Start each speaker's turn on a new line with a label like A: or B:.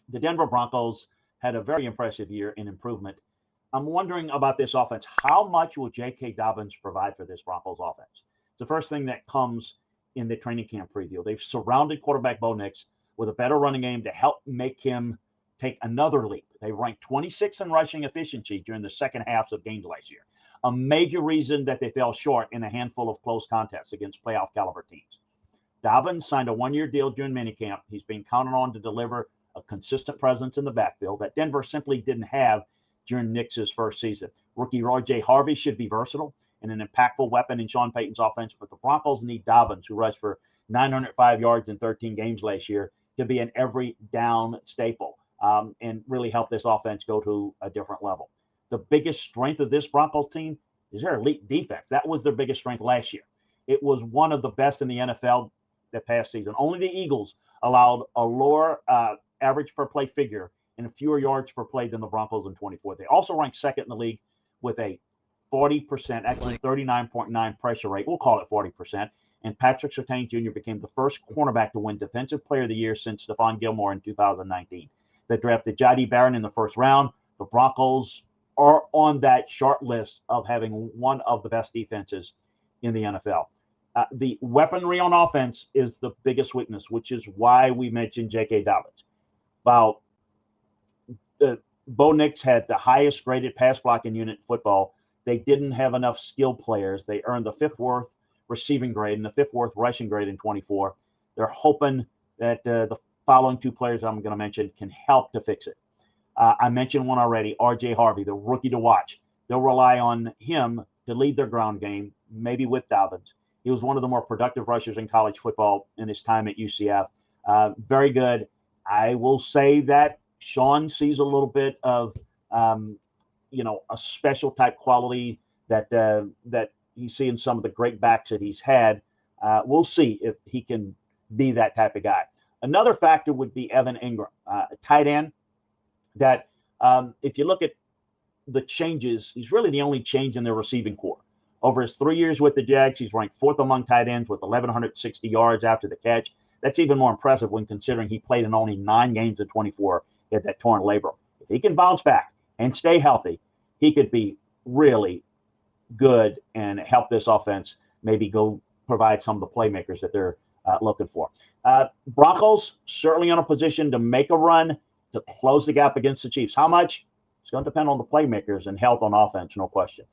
A: The Denver Broncos had a very impressive year in improvement. I'm wondering about this offense. How much will J.K. Dobbins provide for this Broncos offense? It's the first thing that comes in the training camp preview. They've surrounded quarterback Bo Nix with a better running game to help make him take another leap. They ranked 26th in rushing efficiency during the second halves of games last year, a major reason that they fell short in a handful of close contests against playoff caliber teams. Dobbins signed a one-year deal during minicamp. He's being counted on to deliver a consistent presence in the backfield that Denver simply didn't have during Nix's first season. Rookie R.J. Harvey should be versatile and an impactful weapon in Sean Payton's offense, but the Broncos need Dobbins, who rushed for 905 yards in 13 games last year, to be an every down staple and really help this offense go to a different level. The biggest strength of this Broncos team is their elite defense. That was their biggest strength last year. It was one of the best in the NFL that past season. Only the Eagles allowed a lower average per play figure and fewer yards per play than the Broncos in 24. They also ranked second in the league with a 40%, actually 39.9 pressure rate. We'll call it 40%. And Patrick Surtain Jr. became the first cornerback to win Defensive Player of the Year since Stephon Gilmore in 2019. They drafted Jahdae Barron in the first round. The Broncos are on that short list of having one of the best defenses in the NFL. The weaponry on offense is the biggest weakness, which is why we mentioned J.K. Dobbins. While Bo Nix had the highest graded pass blocking unit in football, they didn't have enough skill players. They earned the fifth worst receiving grade and the fifth worst rushing grade in 24. They're hoping that the following two players I'm going to mention can help to fix it. I mentioned one already, R.J. Harvey, the rookie to watch. They'll rely on him to lead their ground game, maybe with Dobbins. He was one of the more productive rushers in college football in his time at UCF. Very good. I will say that Sean sees a little bit of, a special type quality that you see in some of the great backs that he's had. We'll see if he can be that type of guy. Another factor would be Evan Ingram, a tight end that if you look at the changes, he's really the only change in their receiving core. Over his 3 years with the Jags, he's ranked fourth among tight ends with 1,160 yards after the catch. That's even more impressive when considering he played in only 9 games in 24 at that torn labrum. If he can bounce back and stay healthy, he could be really good and help this offense maybe go provide some of the playmakers that they're looking for. Broncos certainly in a position to make a run to close the gap against the Chiefs. How much? It's going to depend on the playmakers and health on offense, no question.